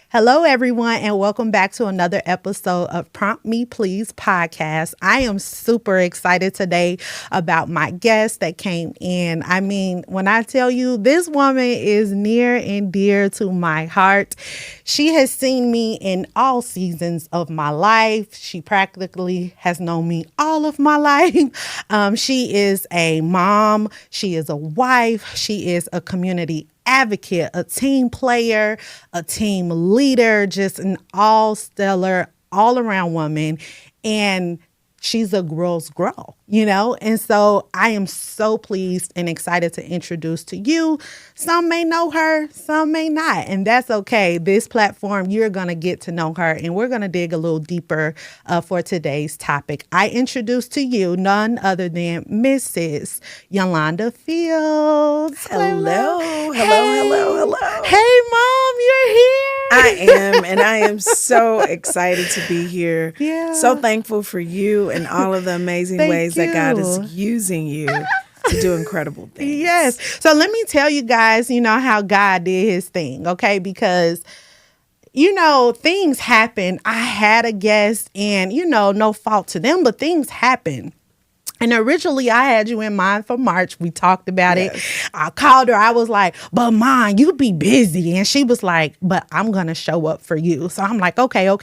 Hello, everyone, and welcome back to another episode of PromptMe.Please podcast. I am super excited today about my guest that came in. I mean, when I tell you this woman is near and dear to my heart, she has seen me in all seasons of my life. She practically has known me all of my life. She is a mom. She is a wife. She is a community advocate, a team player, a team leader, just an all stellar, all around woman. And she's a girl's girl, And so I am so pleased and excited to introduce to you. Some may know her, some may not, and that's okay. This platform, you're going to get to know her, and we're going to dig a little deeper for today's topic. I introduce to you none other than Mrs. Yolanda Fields. Hello. Hey, Mom, you're here. I am, and I am so excited to be here. Yeah. So thankful for you and all of the amazing ways that God is using you to do incredible things. Yes. So let me tell you guys, how God did his thing, okay? Because things happen. I had a guest and, no fault to them, but things happen. And originally I had you in mind for March. We talked about it. I called her. I was like, but Mom, you be busy. And she was like, but I'm going to show up for you. So I'm like, okay. I'm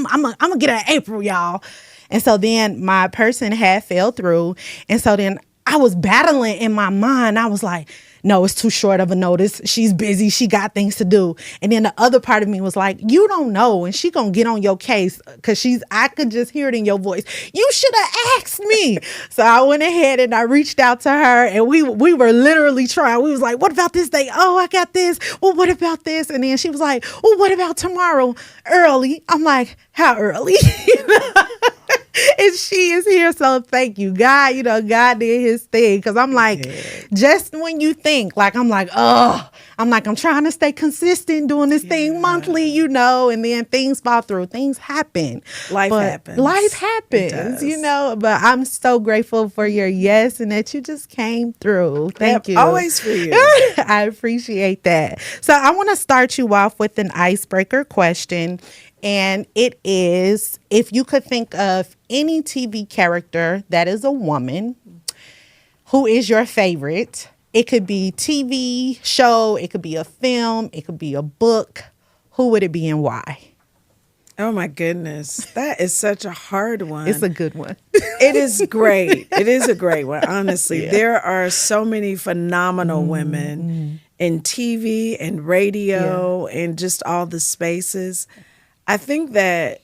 going to get her in April, y'all. And so then my person had fell through. And so then I was battling in my mind. I was like, no, it's too short of a notice. She's busy. She got things to do. And then the other part of me was like, you don't know. And she gonna get on your case because I could just hear it in your voice. You should have asked me. So I went ahead and I reached out to her and we were literally trying. We was like, what about this day? Oh, I got this. Well, what about this? And then she was like, well, what about tomorrow early? I'm like, how early? And she is here. So thank you, God. God did his thing. Cause I'm like, just when you think I'm trying to stay consistent doing this thing monthly, and then things fall through, things happen. Life happens, but I'm so grateful for your yes and that you just came through. Thank you. Always for you. I appreciate that. So I want to start you off with an icebreaker question. And it is, if you could think of any TV character that is a woman, who is your favorite? It could be TV show, it could be a film, it could be a book. Who would it be and why? Oh my goodness. That is such a hard one. It's a good one. It is great. It is a great one. Honestly, there are so many phenomenal women in TV and radio and just all the spaces. I think that,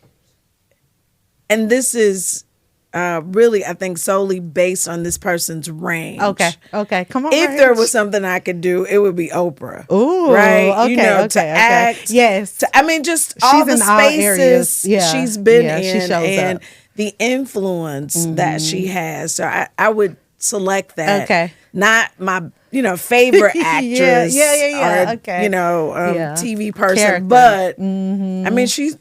and this is really, I think, solely based on this person's range. Okay. Come on. If there was something I could do, it would be Oprah. Ooh, right? Okay, to act. Yes. Just all the spaces she's been in she shows and up. The influence that she has. So I would select that. Okay. Not my favorite actress. Yeah. Or, okay. TV person. Character. But I mean, she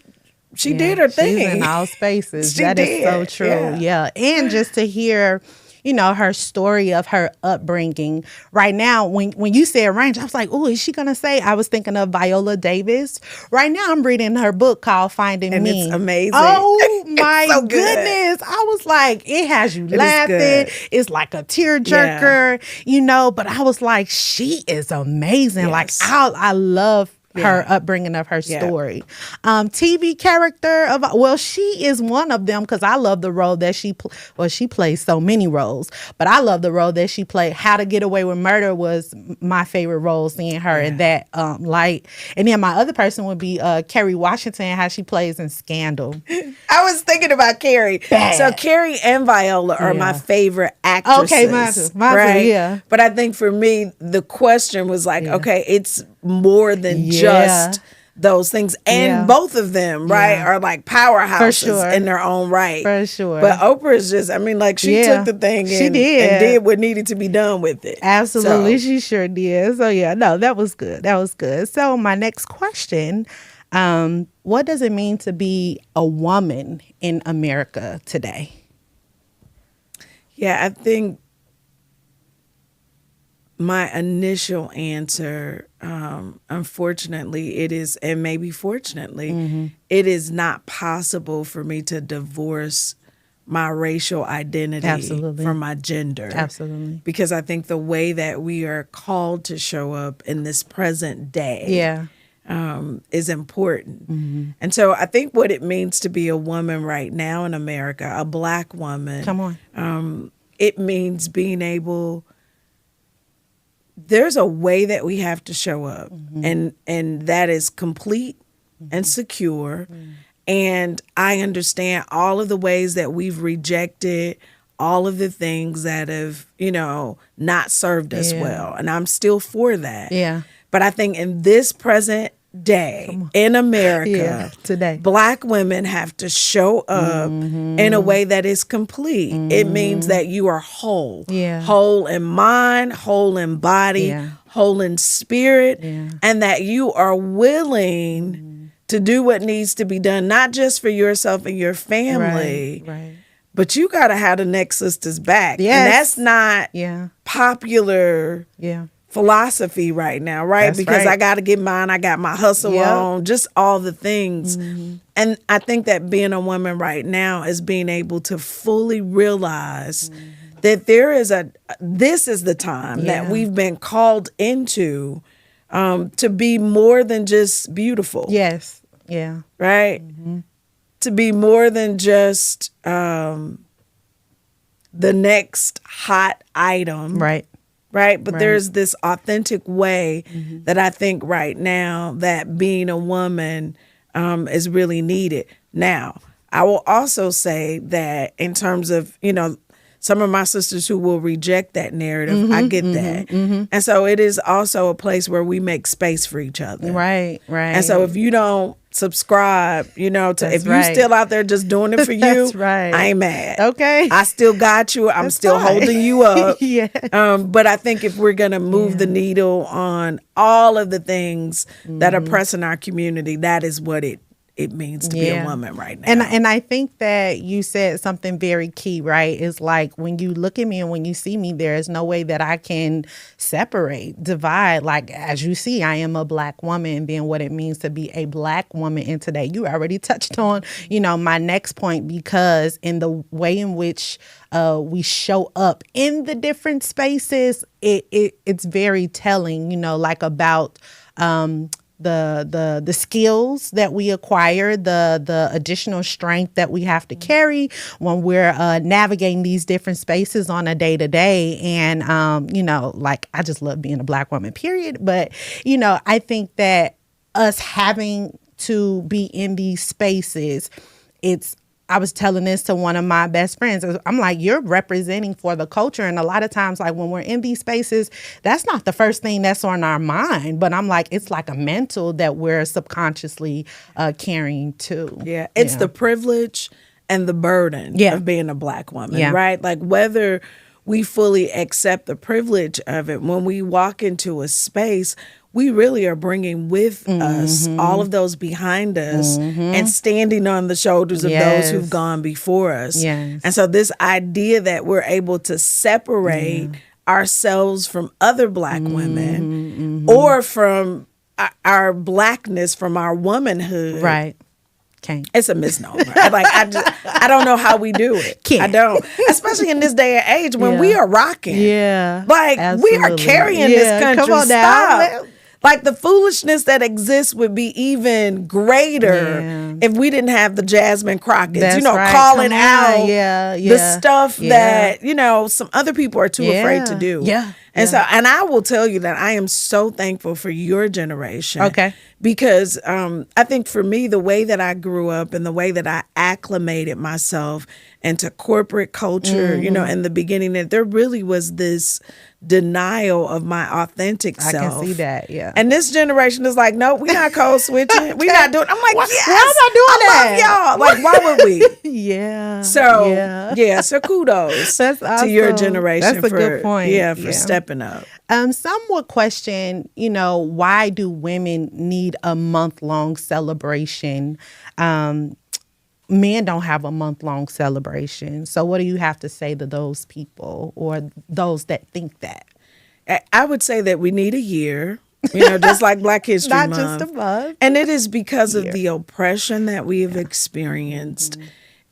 did her thing. She's in all spaces. She That is did. so true. Yeah. And just to hear, her story of her upbringing. Right now, when you said range, I was like, oh, is she going to say? I was thinking of Viola Davis. Right now, I'm reading her book called Finding And Me. it's amazing. Oh, my so goodness. I was like, it has you laughing. It's like a tearjerker, but I was like, she is amazing. Yes. Like, I love her upbringing of her story. TV character she is one of them because I love the role that she plays so many roles, but I love the role that she played. How to Get Away with Murder was my favorite role, seeing her in that light. And then my other person would be Kerry Washington, how she plays in Scandal. I was thinking about Carrie. Bad. So Carrie and Viola are my favorite actresses. Okay, mine too, right? yeah. But I think for me, the question was like, okay, it's more than just those things. And both of them, right, are like powerhouses in their own right. For sure. But Oprah is just, she took the thing and did what needed to be done with it. Absolutely. She sure did. So that was good. So my next question, what does it mean to be a woman in America today? Yeah, I think my initial answer, unfortunately, it is, and maybe fortunately, it is not possible for me to divorce my racial identity Absolutely. from my gender. Absolutely. Because I think the way that we are called to show up in this present day Yeah. is important. And so I think what it means to be a woman right now in America, a Black woman, Come on. it means being able, there's a way that we have to show up, and that is complete and secure. And I understand all of the ways that we've rejected all of the things that have, not served us well. And I'm still for that. Yeah. But I think in this present day in America, today, Black women have to show up in a way that is complete. It means that you are whole. Whole in mind, whole in body, whole in spirit, and that you are willing to do what needs to be done, not just for yourself and your family, but you got to have the next sister's back. And that's not popular philosophy right now, right? That's because right. I got to get mine. I got my hustle on, just all the things. And I think that being a woman right now is being able to fully realize that this is the time that we've been called into to be more than just beautiful. Yes. Yeah. Right? To be more than just the next hot item. Right. Right? But there's this authentic way that I think right now that being a woman is really needed. Now, I will also say that in terms of, some of my sisters who will reject that narrative, I get that. And so it is also a place where we make space for each other. Right. And so if you don't subscribe, if you're still out there just doing it for you, That's right. I ain't mad. Okay. I still got you. I'm still holding you up. But I think if we're going to move the needle on all of the things that are pressing our community, that is what it means to be a woman right now. And I think that you said something very key, right? It's like when you look at me and when you see me, there is no way that I can divide. Like, as you see, I am a Black woman, and then what it means to be a Black woman in today. You already touched on, my next point, because in the way in which we show up in the different spaces, it's very telling, like about the skills that we acquire, the additional strength that we have to carry when we're navigating these different spaces on a day-to-day. And, I just love being a Black woman, period. But, I think that us having to be in these spaces, I was telling this to one of my best friends. I'm like, you're representing for the culture. And a lot of times, like when we're in these spaces, that's not the first thing that's on our mind. But I'm like, it's like a mental that we're subconsciously carrying too. Yeah, it's the privilege and the burden of being a Black woman, right? Like whether we fully accept the privilege of it, when we walk into a space, we really are bringing with us all of those behind us and standing on the shoulders of those who've gone before us. And so this idea that we're able to separate ourselves from other Black women or from our Blackness, from our womanhood. Right. Can't. It's a misnomer. I don't know how we do it. Can't. I don't. Especially in this day and age when we are rocking. Like Absolutely. we are carrying this country. Come on Stop. Like the foolishness that exists would be even greater if we didn't have the Jasmine Crockett's, That's right. calling out the the stuff that, some other people are too afraid to do. And so, and I will tell you that I am so thankful for your generation. Okay. Because I think for me, the way that I grew up and the way that I acclimated myself into corporate culture, in the beginning, that there really was this denial of my authentic self. I can see that, And this generation is like, no, we're not code switching. We're not doing. I'm like, why yes, am I doing that? I love y'all. Like, why would we? So kudos That's to awesome. your generation. That's a good point. For stepping up. Some would question, why do women need a month-long celebration? Men don't have a month-long celebration. So what do you have to say to those people or those that think that? I would say that we need a year, just like Black History Not Month. just a month. And it is because of the oppression that we have experienced.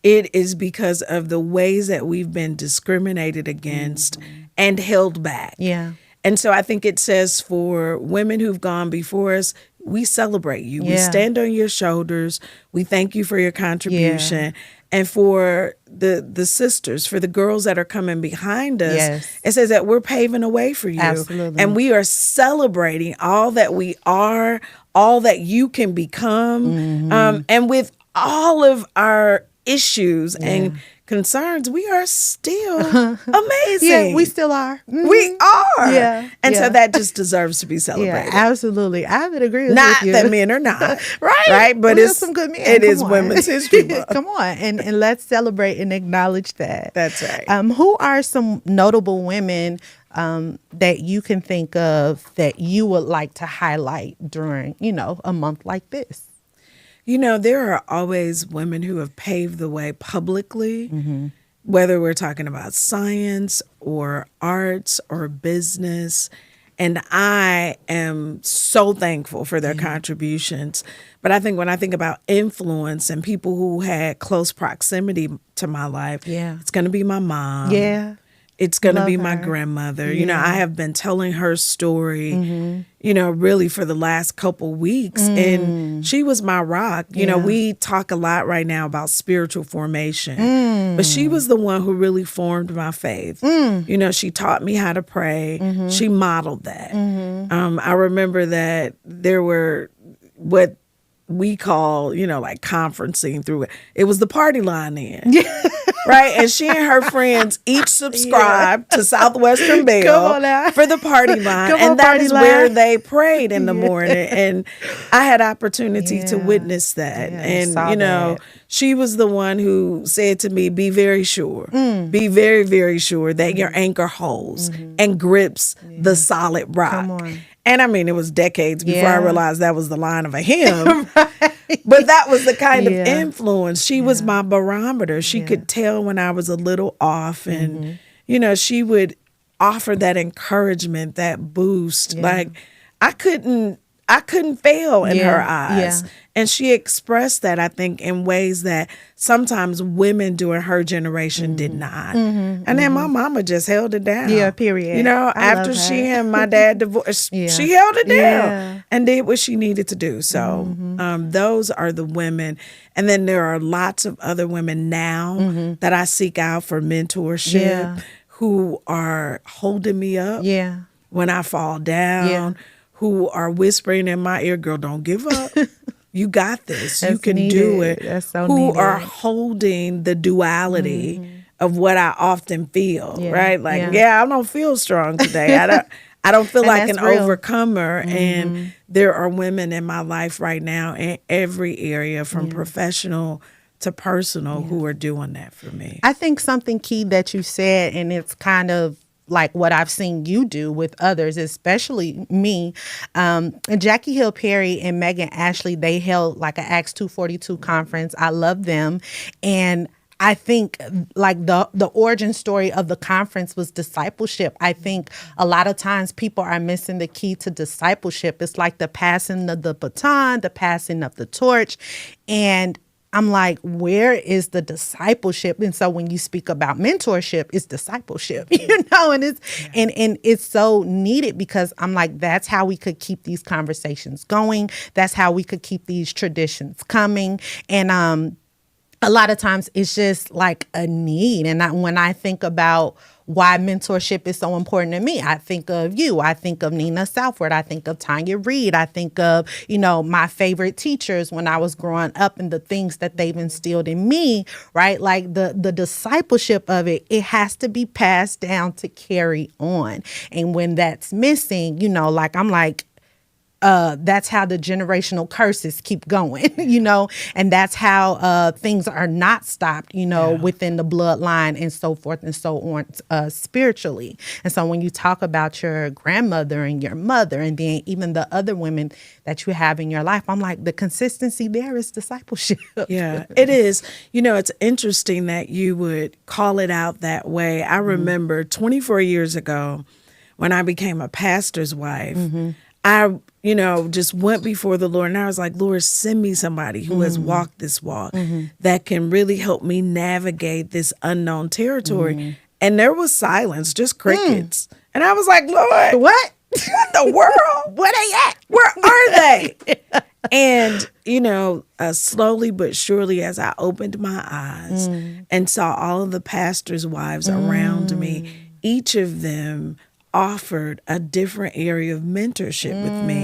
It is because of the ways that we've been discriminated against and held back. Yeah. And so I think it says for women who've gone before us, we celebrate you. We stand on your shoulders. We thank you for your contribution. And for the sisters, for the girls that are coming behind us, it says that we're paving a way for you. Absolutely. And we are celebrating all that we are, all that you can become. And with all of our issues and concerns, we are still amazing. Yeah, we still are. We are. Yeah. And so that just deserves to be celebrated. Yeah, absolutely. I would agree with Not you. that men are not. Right. But There's it's some good men. It Come is on. Women's History Month. Come on. And let's celebrate and acknowledge that. That's right. Who are some notable women that you can think of that you would like to highlight during, a month like this? There are always women who have paved the way publicly, whether we're talking about science or arts or business. And I am so thankful for their contributions. But I think when I think about influence and people who had close proximity to my life, it's going to be my mom. Yeah. It's going to be Love my her. grandmother. I have been telling her story, really for the last couple weeks. And she was my rock. We talk a lot right now about spiritual formation, but she was the one who really formed my faith. She taught me how to pray. She modeled that. I remember that there were what we call, like conferencing through it. It was the party line then. Right? And she and her friends each subscribed to Southwestern Bell for the party line. And that is where they prayed in the morning. And I had opportunity to witness that. And, she was the one who said to me, be very sure, be very, very sure that your anchor holds and grips the solid rock. Come on. And I mean, it was decades before I realized that was the line of a hymn. But that was the kind of influence. She was my barometer. She could tell when I was a little off. And, she would offer that encouragement, that boost. Like I couldn't fail in her eyes. And she expressed that, I think, in ways that sometimes women during her generation did not. And then my mama just held it down. Yeah, period. After she and my dad divorced, she held it down and did what she needed to do. So those are the women. And then there are lots of other women now that I seek out for mentorship who are holding me up when I fall down, who are whispering in my ear, girl, don't give up. You got this. You can do it. That's so who needed. are holding the duality of what I often feel, right? Like, I don't feel strong today. I don't feel like an overcomer. And there are women in my life right now in every area, from professional to personal, who are doing that for me. I think something key that you said, and it's kind of like what I've seen you do with others, especially me. Jackie Hill Perry and Megan Ashley, they held like an Acts 242 conference. I love them. And I think like the origin story of the conference was discipleship. I think a lot of times people are missing the key to discipleship. It's like the passing of the baton, the passing of the torch. And I'm like, where is the discipleship? And so when you speak about mentorship, it's discipleship, and it's and it's so needed, because I'm like, that's how we could keep these conversations going. That's how we could keep these traditions coming. And a lot of times it's just like a need. And when I think about why mentorship is so important to me, I think of you. I think of Nina Southward. I think of Tanya Reid. I think of, my favorite teachers when I was growing up and the things that they've instilled in me, right? Like the discipleship of it has to be passed down to carry on. And when that's missing, I'm like, that's how the generational curses keep going, and that's how things are not stopped, within the bloodline and so forth and so on, spiritually. And so when you talk about your grandmother and your mother, and then even the other women that you have in your life, I'm like, the consistency there is discipleship. Yeah, it is. It's interesting that you would call it out that way. I remember 24 years ago, when I became a pastor's wife, I, just went before the Lord and I was like, Lord, send me somebody who has walked this walk that can really help me navigate this unknown territory. And there was silence, just crickets. And I was like, Lord, What? what the world? Where they at? Where are they? And, slowly but surely, as I opened my eyes and saw all of the pastors' wives around me, each of them offered a different area of mentorship with me.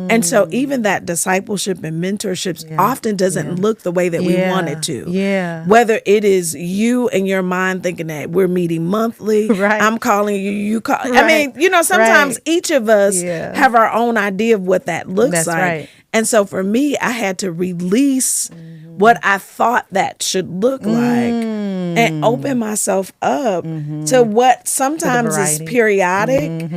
And so even that discipleship and mentorship often doesn't look the way that we want it to. Yeah. Whether it is you and your mind thinking that we're meeting monthly, Right. I'm calling you, you call. Right. I mean, sometimes Right. each of us have our own idea of what that looks That's like. right. And so for me, I had to release what I thought that should look like and open myself up to what sometimes is variety. periodic,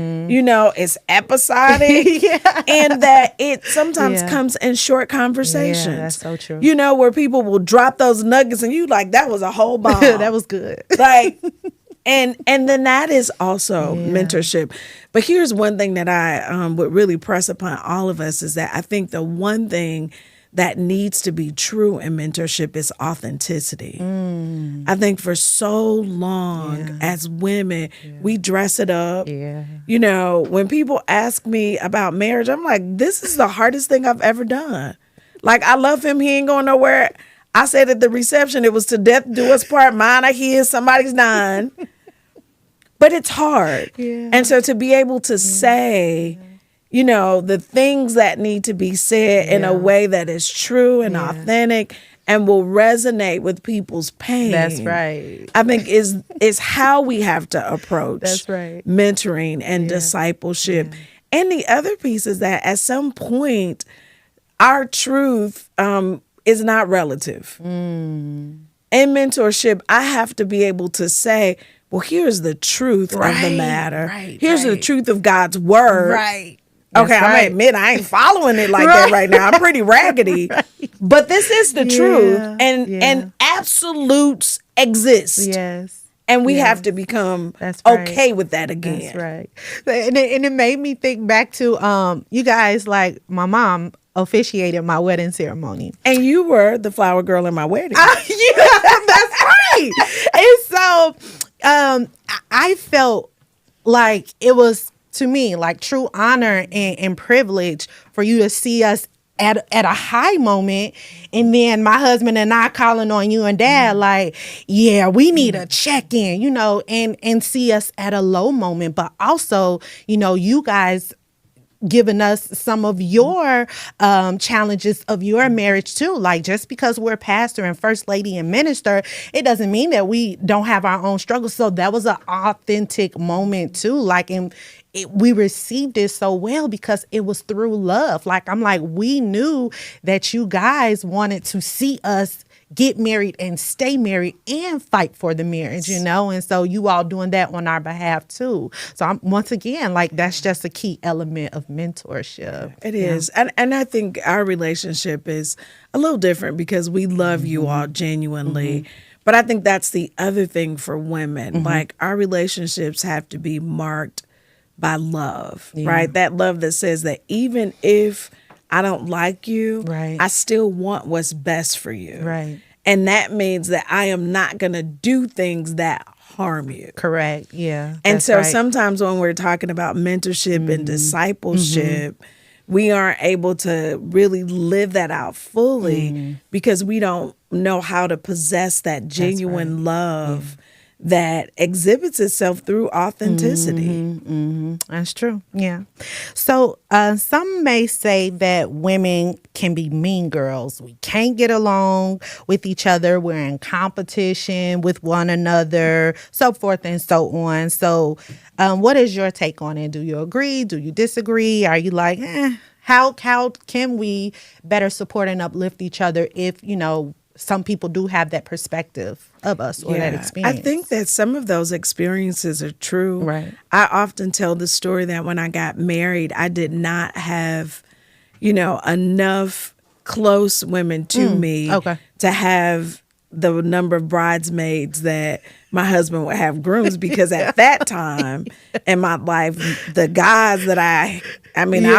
it's episodic, and that it sometimes comes in short conversations. Yeah, that's so true. Where people will drop those nuggets and you like, that was a whole bomb. That was good. Like, and then that is also mentorship. But here's one thing that I would really press upon all of us is that I think the one thing that needs to be true in mentorship is authenticity. I think for so long as women, we dress it up. Yeah. When people ask me about marriage, I'm like, this is the hardest thing I've ever done. Like, I love him. He ain't going nowhere. I said at the reception, it was to death do us part. Mine are his, somebody's nine. But it's hard. Yeah. And so to be able to say, the things that need to be said in a way that is true and authentic and will resonate with people's pain. That's right. I think is how we have to approach That's right. mentoring and discipleship. And the other piece is that at some point, our truth is not relative. In mentorship, I have to be able to say, well, here's the truth of the matter. Here's the truth of God's word. Right. Okay, I may admit I ain't following it like that right now. I'm pretty raggedy. But this is the truth. And absolutes exist. Yes. And we have to become okay with that again. That's right. And it made me think back to you guys, like my mom officiated my wedding ceremony. And you were the flower girl in my wedding. That's right. And so I felt like it was, to me, like true honor and privilege for you to see us at a high moment, and then my husband and I calling on you and Dad like, yeah, we need a check-in, and see us at a low moment. But also, you guys giving us some of your challenges of your marriage too. Like, just because we're pastor and first lady and minister, it doesn't mean that we don't have our own struggles. So that was an authentic moment too. Like, we received it so well because it was through love. Like, I'm like, we knew that you guys wanted to see us get married and stay married and fight for the marriage, and so you all doing that on our behalf too. So once again, like, that's just a key element of mentorship. It is. And I think our relationship is a little different because we love you all genuinely. But I think that's the other thing for women. Like, our relationships have to be marked by love, right? That love that says that even if I don't like you, I still want what's best for you. Right. And that means that I am not going to do things that harm you. Correct. Yeah. And so sometimes when we're talking about mentorship and discipleship, we aren't able to really live that out fully because we don't know how to possess that genuine love that exhibits itself through authenticity. That's true. Yeah. So some may say that women can be mean girls. We can't get along with each other. We're in competition with one another, so forth and so on. So what is your take on it? Do you agree? Do you disagree? Are you like, how can we better support and uplift each other if, some people do have that perspective of us or that experience? I think that some of those experiences are true. Right. I often tell the story that when I got married, I did not have, enough close women to me to have the number of bridesmaids that my husband would have grooms, because at that time in my life, the guys that I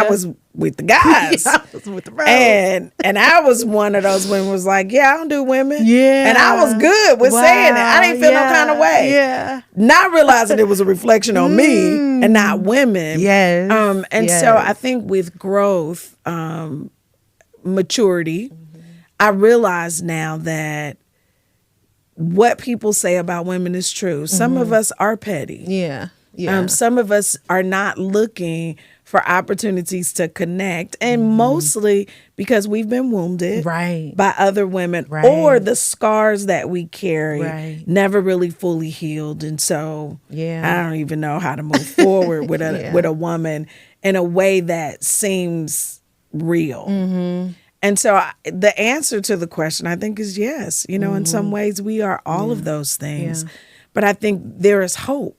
was with the guys. I was with the bros. And I was one of those women was like, yeah, I don't do women. Yeah. And I was good with saying it. I didn't feel no kind of way. Yeah. Not realizing it was a reflection on me and not women. Yes. So I think with growth, maturity, I realize now that what people say about women is true. Some of us are petty. Yeah. Yeah. Some of us are not looking for opportunities to connect, and mostly because we've been wounded by other women, or the scars that we carry never really fully healed. And so I don't even know how to move forward with a woman in a way that seems real. And so the answer to the question, I think, is yes. You know, in some ways we are all of those things. But I think there is hope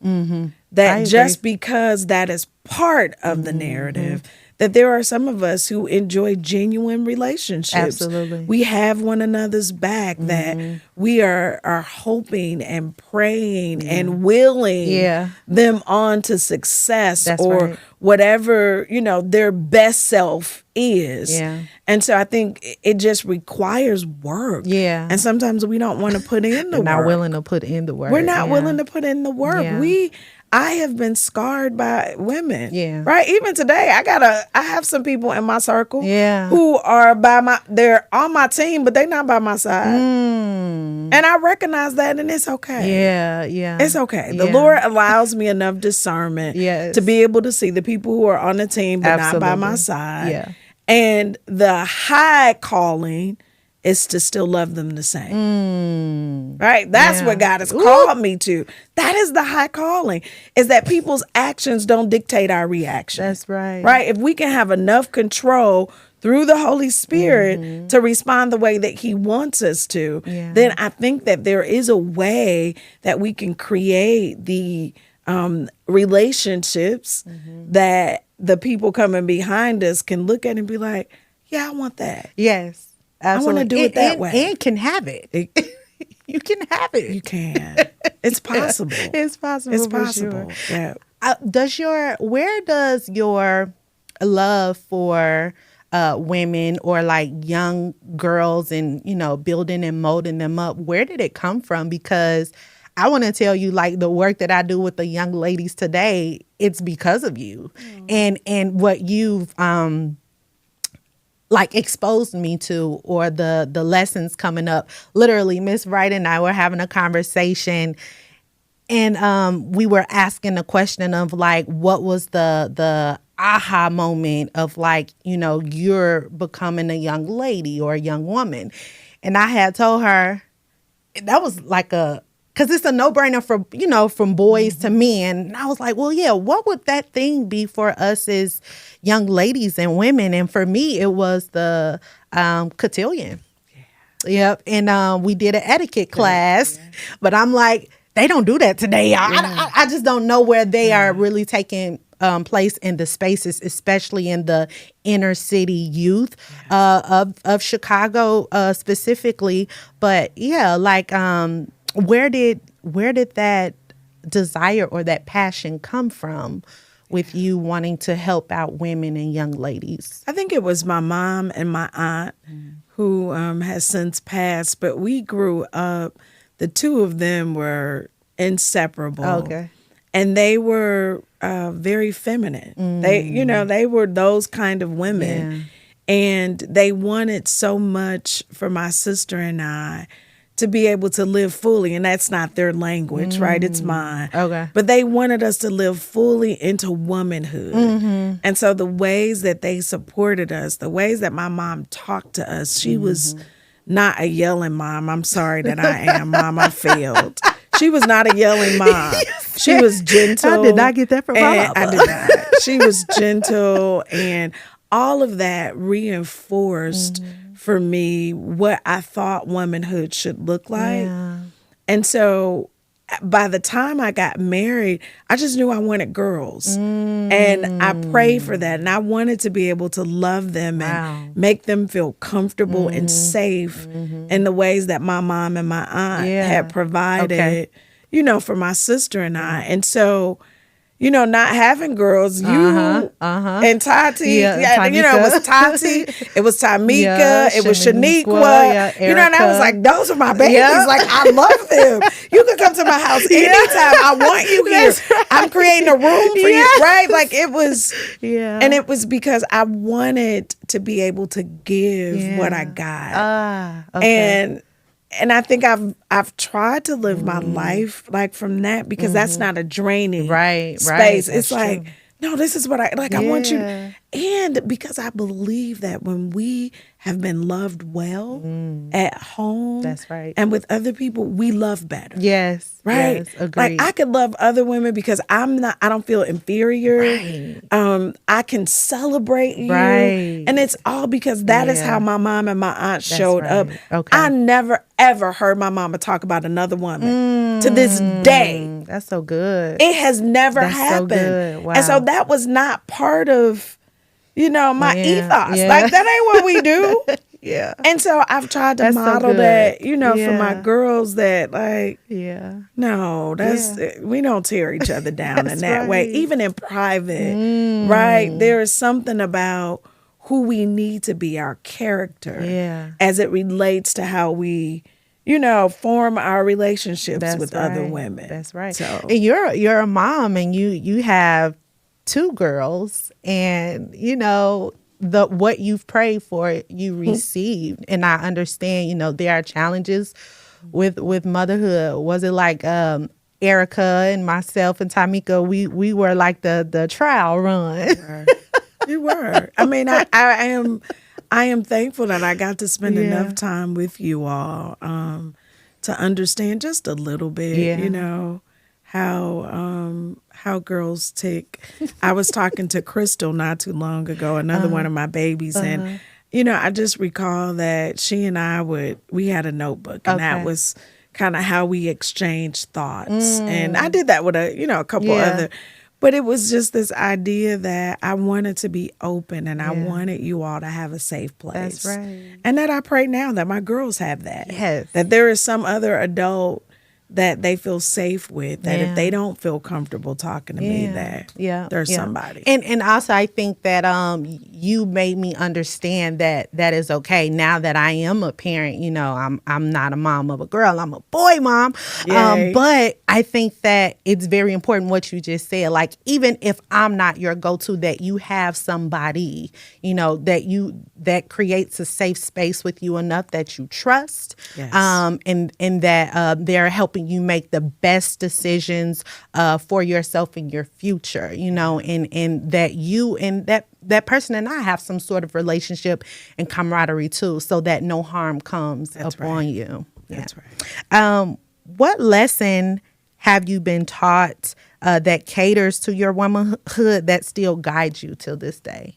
that just because that is part of the narrative, that there are some of us who enjoy genuine relationships. Absolutely. We have one another's back, that we are hoping and praying and willing them on to success or whatever, you know, their best self is. And so I think it just requires work. And sometimes we don't want to put in the work. Not willing to put in the work. We're not willing to put in the work. I have been scarred by women. Right? Even today, I have some people in my circle who are they're on my team, but they're not by my side. And I recognize that, and it's okay. It's okay. The Lord allows me enough discernment to be able to see the people who are on the team but not by my side. And the high calling is to still love them the same. Right? That's what God has called me to. That is the high calling, is that people's actions don't dictate our reaction. That's right. Right? If we can have enough control through the Holy Spirit to respond the way that He wants us to, then I think that there is a way that we can create the relationships that the people coming behind us can look at and be like, yeah, I want that. Yes. Absolutely. I want to do it that way. And can have it. You can have it. You can. It's possible. It's possible. It's possible. Sure. Yeah. Where does your love for women, or like young girls, and, you know, building and molding them up, where did it come from? Because I want to tell you, like, the work that I do with the young ladies today, it's because of you and what you've like exposed me to, or the lessons coming up. Literally, Miss Wright and I were having a conversation, and we were asking the question of, like, what was the aha moment of, like, you know, you're becoming a young lady or a young woman. And I had told her that was like because it's a no-brainer for, you know, from boys to men. And I was like, well, yeah, what would that thing be for us as young ladies and women? And for me, it was the cotillion. Yep. And we did an etiquette class, but I'm like, they don't do that today. I just don't know where they are really taking place in the spaces, especially in the inner city youth of Chicago specifically. But yeah, like, where did that desire or that passion come from with you wanting to help out women and young ladies? I think it was my mom and my aunt who has since passed, but we grew up, the two of them were inseparable. Okay. And they were very feminine. They were those kind of women. Yeah. And they wanted so much for my sister and I to be able to live fully. And that's not their language, right? It's mine. Okay. But they wanted us to live fully into womanhood. And so the ways that they supported us, the ways that my mom talked to us, she was not a yelling mom. I'm sorry that I am, Mom. I failed. She was not a yelling mom. She was gentle. I did not get that from my mama. I did not. She was gentle, and all of that reinforced for me what I thought womanhood should look like. Yeah. And so by the time I got married, I just knew I wanted girls. And I prayed for that. And I wanted to be able to love them and make them feel comfortable and safe in the ways that my mom and my aunt had provided, for my sister and I. And so, not having girls, and Tati, it was Tati, it was Tamika, it was Shaniqua, and I was like, those are my babies. Like, I love them. You can come to my house anytime. I want you here. I'm creating a room for you, right? Like, it was, and it was because I wanted to be able to give what I got. And I think I've tried to live my life like from that, because that's not a draining space. It's like, no, this is what I like. I want you. And because I believe that when we have been loved well at home, that's right, and with other people, we love better. Yes. Right. Yes, agreed. Like, I could love other women because I don't feel inferior. Right. I can celebrate you. Right. And it's all because that is how my mom and my aunt showed up. Okay. I never, ever heard my mama talk about another woman to this day. That's so good. It has never happened. So good. Wow. And so that was not part of, my ethos. Like, that ain't what we do. And so I've tried to model that, for my girls, that like, no, we don't tear each other down in that way, even in private, right? There is something about who we need to be, our character, as it relates to how we, form our relationships with other women. That's right. So, and you're a mom, and you have 2 girls, and what you've prayed for, you received. And I understand, there are challenges with motherhood. Was it like Erica and myself and Tamika, we were like the trial run? You were. I mean, I am thankful that I got to spend enough time with you all to understand just a little bit, how girls tick. I was talking to Crystal not too long ago, another one of my babies, and I just recall that she and we had a notebook, and that was kind of how we exchanged thoughts. And I did that with a couple other. But it was just this idea that I wanted to be open, and I wanted you all to have a safe place. That's right. And that I pray now that my girls have that. Yes. That there is some other adult that they feel safe with, that if they don't feel comfortable talking to me, that there's somebody. And also, I think that you made me understand that is okay. Now that I am a parent, I'm not a mom of a girl, I'm a boy mom. But I think that it's very important what you just said. Like, even if I'm not your go-to, that you have somebody, that creates a safe space with you enough that you trust, and that they're helping you make the best decisions for yourself and your future, and that you and that person and I have some sort of relationship and camaraderie too, so that no harm comes upon you. That's right. What lesson have you been taught that caters to your womanhood that still guides you till this day?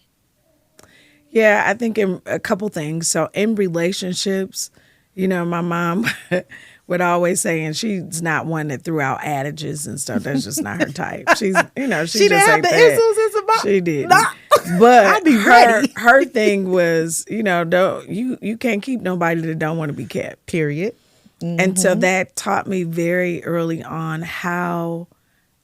Yeah, I think in a couple things. So in relationships, my mom would always say, and she's not one that threw out adages and stuff. That's just not her type. She's, she didn't just have ain't the that. issues about. She didn't. Nah. But I'd be ready. her thing was, you can't keep nobody that don't want to be kept. Period. Mm-hmm. And so that taught me very early on how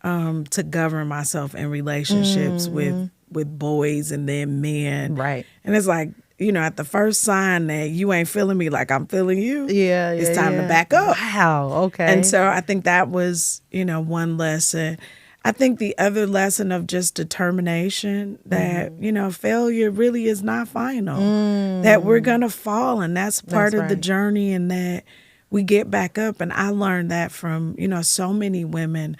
to govern myself in relationships with boys and then men. Right. And it's like, at the first sign that you ain't feeling me like I'm feeling you, it's time to back up. Wow. Okay. And so I think that was, one lesson. I think the other lesson of just determination that, failure really is not final, that we're going to fall, and that's part of the journey, and that we get back up. And I learned that from, so many women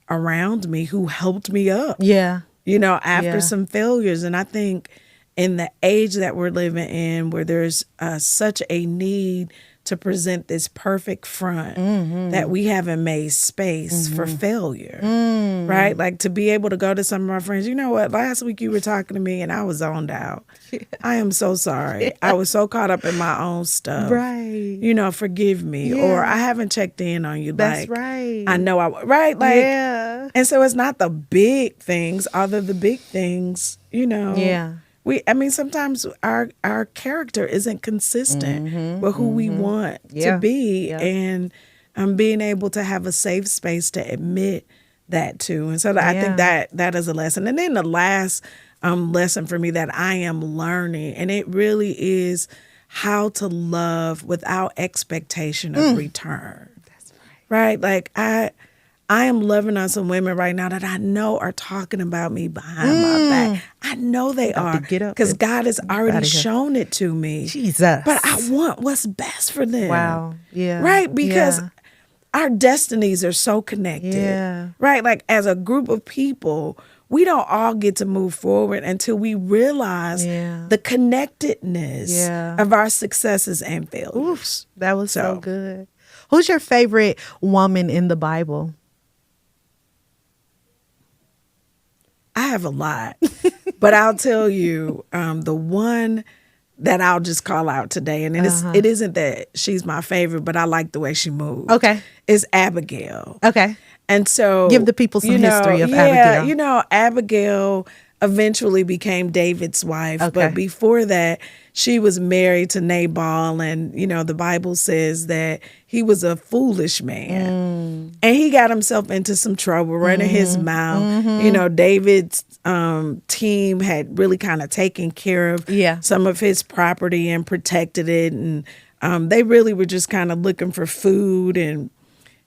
around me who helped me up. Yeah. After some failures. And I think in the age that we're living in, where there's such a need to present this perfect front that we haven't made space for failure, right? Like to be able to go to some of my friends, you know what, last week you were talking to me and I was zoned out. I am so sorry. I was so caught up in my own stuff. Right. You know, forgive me. Or I haven't checked in on you. That's like, right. I know right? Like, yeah. And so it's not the big things, although the big things, you know. Yeah. I mean, sometimes our character isn't consistent with who we want to be, and being able to have a safe space to admit that too. And so I think that is a lesson. And then the last lesson for me that I am learning, and it really is how to love without expectation of return. That's right. Right? Like I am loving on some women right now that I know are talking about me behind my back. I know they are, because God has already shown it to me. Jesus. But I want what's best for them. Wow. Yeah. Right? Because our destinies are so connected. Yeah. Right? Like as a group of people, we don't all get to move forward until we realize the connectedness of our successes and failures. Oof, that was so good. Who's your favorite woman in the Bible? I have a lot, but I'll tell you the one that I'll just call out today, and it isn't that she's my favorite, but I like the way she moves. Okay. Is Abigail. Okay. And so give the people some history of Abigail. You know, Abigail eventually became David's wife, but before that, she was married to Nabal, and you know the Bible says that he was a foolish man, and he got himself into some trouble running his mouth. You know, David's team had really kind of taken care of some of his property and protected it, and they really were just kind of looking for food, and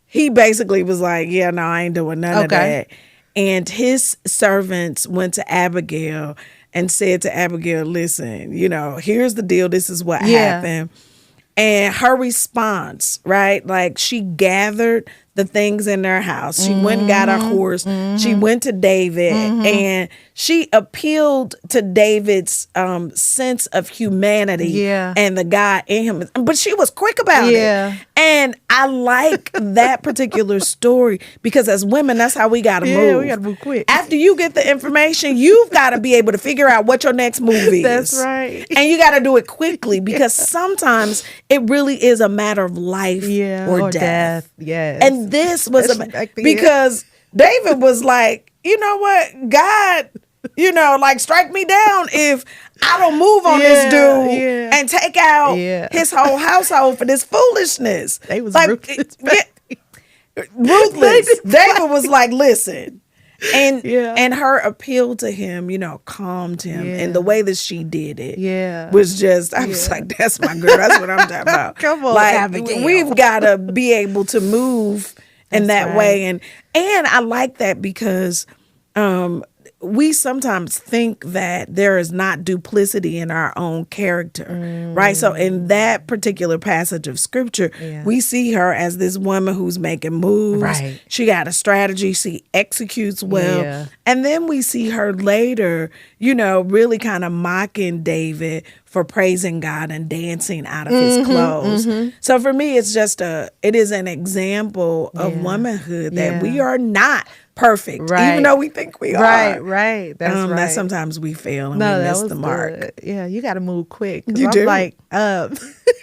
he basically was like, "Yeah, no, I ain't doing none of that." And his servants went to Abigail and said to Abigail, listen, you know, here's the deal. This is what happened. And her response, right? Like she gathered the things in their house. She went and got a horse. She went to David and she appealed to David's sense of humanity and the God in him. But she was quick about it. And I like that particular story because as women, that's how we got to move. We got to move quick. After you get the information, you've got to be able to figure out what your next move is. That's right. And you got to do it quickly because sometimes it really is a matter of life or death. Yes. And this was because David was like, you know what, God, you know, like strike me down if I don't move on this dude and take out his whole household for this foolishness. They was like, ruthless. Ruthless. David was like, listen. And her appeal to him, you know, calmed him. And the way that she did it was just, I was like, that's my girl. That's what I'm talking about. Come on, like, Abigail. We've got to be able to move in that way. And I like that because we sometimes think that there is not duplicity in our own character, right? So in that particular passage of scripture, we see her as this woman who's making moves. Right. She got a strategy. She executes well. Yeah. And then we see her later, you know, really kind of mocking David for praising God and dancing out of his clothes. So for me, it's just it is an example of womanhood that we are not perfect, even though we think we are. Right. That's right. That sometimes we fail and we miss the mark. Good. Yeah, you got to move quick. You I'm do. Like,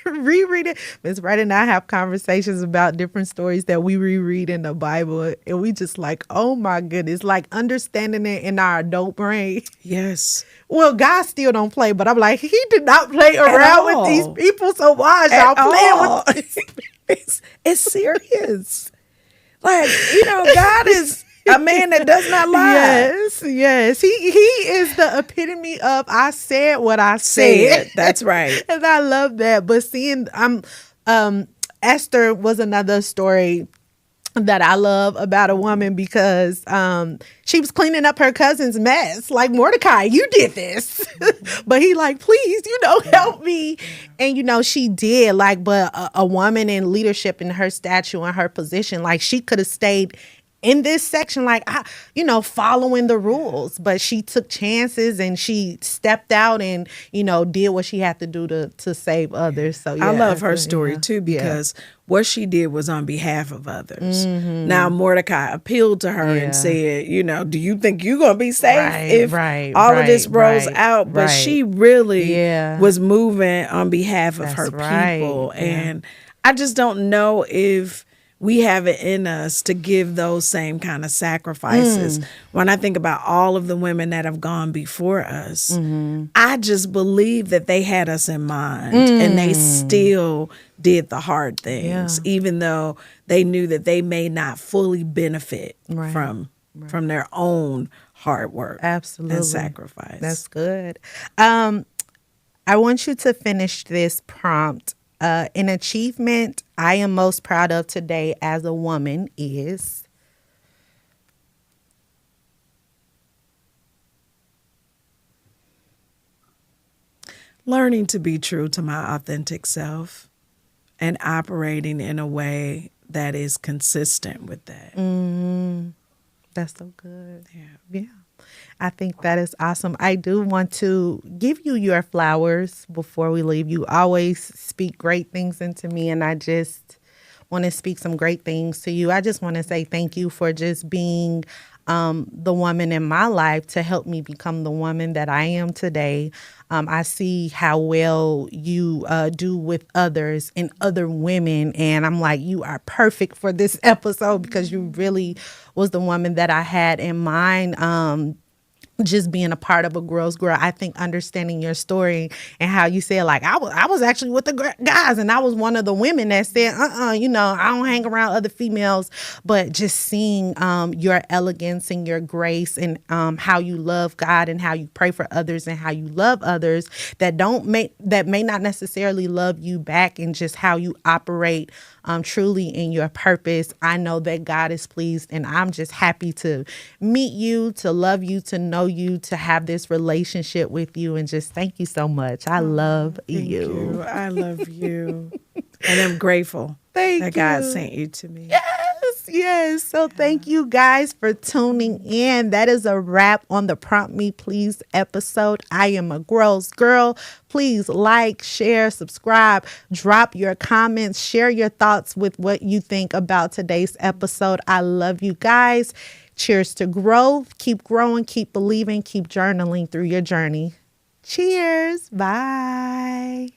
reread it. Miss Wright and I have conversations about different stories that we reread in the Bible, and we just like, oh my goodness, like understanding it in our adult brain. Yes. Well, God still don't play, but I'm like, he did not play around with these people, so why is y'all playing with these? It's serious. Like, you know, God is a man that does not lie. Yes. He is the epitome of I said what I said. That's right. And I love that. But seeing Esther was another story that I love about a woman because she was cleaning up her cousin's mess. Like, Mordecai, you did this. But he like, please, you know, help me. And, you know, she did. Like, but a woman in leadership in her stature and her position, like she could have stayed in this section, like, following the rules, but she took chances and she stepped out and, did what she had to do to save others. So yeah, I love her story too, yeah. because what she did was on behalf of others. Now Mordecai appealed to her and said, do you think you're going to be safe if all of this rolls out? But she really was moving on behalf of her people. And I just don't know if we have it in us to give those same kind of sacrifices. When I think about all of the women that have gone before us, I just believe that they had us in mind and they still did the hard things, even though they knew that they may not fully benefit from their own hard work and sacrifice. That's good. I want you to finish this prompt. An achievement I am most proud of today as a woman is... learning to be true to my authentic self and operating in a way that is consistent with that. That's so good. Yeah. I think that is awesome. I do want to give you your flowers before we leave. You always speak great things into me, and I just want to speak some great things to you. I just want to say thank you for just being the woman in my life to help me become the woman that I am today. I see how well you do with others and other women. And I'm like, you are perfect for this episode because you really was the woman that I had in mind. Just being a part of a girl's Gworl. I think understanding your story and how you said, like, I was actually with the guys and I was one of the women that said, I don't hang around other females. But just seeing your elegance and your grace and how you love God and how you pray for others and how you love others that may not necessarily love you back, and just how you operate truly in your purpose. I know that God is pleased, and I'm just happy to meet you, to love you, to know you, to have this relationship with you, and just thank you so much. I love you. I love you. And I'm grateful that God sent you to me. Yes. So thank you guys for tuning in. That is a wrap on the Prompt Me Please episode. I am a Gworl's girl. Please like, share, subscribe, drop your comments, share your thoughts with what you think about today's episode. I love you guys. Cheers to growth. Keep growing, keep believing, keep journaling through your journey. Cheers. Bye.